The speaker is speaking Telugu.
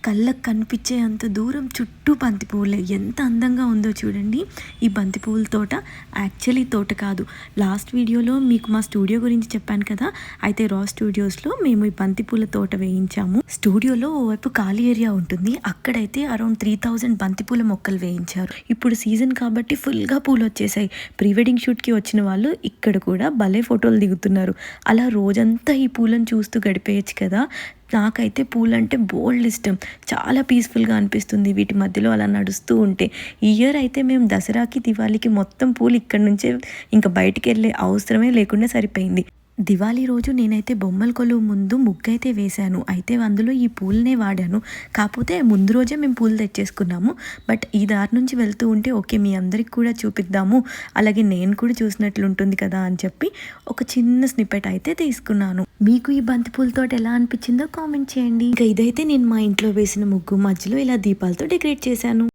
కళ్ళకు కనిపించే అంత దూరం చుట్టూ బంతిపూలే. ఎంత అందంగా ఉందో చూడండి ఈ బంతిపూల తోట. యాక్చువల్లీ తోట కాదు, లాస్ట్ వీడియోలో మీకు మా స్టూడియో గురించి చెప్పాను కదా. అయితే రా స్టూడియోస్లో మేము ఈ బంతిపూల తోట వేయించాము. స్టూడియోలో ఓవైపు ఖాళీ ఏరియా ఉంటుంది, అక్కడైతే అరౌండ్ 3000 బంతిపూల మొక్కలు వేయించారు. ఇప్పుడు సీజన్ కాబట్టి ఫుల్గా పూలు వచ్చేసాయి. ప్రీ వెడ్డింగ్ షూట్కి వచ్చిన వాళ్ళు ఇక్కడ కూడా భలే ఫోటోలు దిగుతున్నారు. అలా రోజంతా ఈ పూలను చూస్తూ గడిపేయచ్చు కదా. నాకైతే పూలు అంటే బోల్డ్ ఇష్టం, చాలా పీస్ఫుల్గా అనిపిస్తుంది వీటి మధ్యలో అలా నడుస్తూ ఉంటే. ఈ ఇయర్ అయితే మేము దసరాకి దివాళీకి మొత్తం పూలు ఇక్కడ నుంచే ఇంకా బయటికి వెళ్ళే అవసరమే లేకుండా సరిపోయింది. దివాళీ రోజు నేనైతే బొమ్మల కొలువు ముందు ముగ్గు అయితే వేశాను. అయితే అందులో ఈ పూలనే వాడాను. కాకపోతే ముందు రోజే మేము పూలు తెచ్చేసుకున్నాము. బట్ ఈ దారి నుంచి వెళ్తూ ఉంటే ఓకే మీ అందరికి కూడా చూపిద్దాము, అలాగే నేను కూడా చూసినట్లు ఉంటుంది కదా అని చెప్పి ఒక చిన్న స్నిప్పెట్ అయితే తీసుకున్నాను. మీకు ఈ బంతి పూలతో ఎలా అనిపించిందో కామెంట్ చేయండి. ఇంకా ఇదైతే నేను మా ఇంట్లో వేసిన ముగ్గు, మధ్యలో ఇలా దీపాలతో డెకరేట్ చేశాను.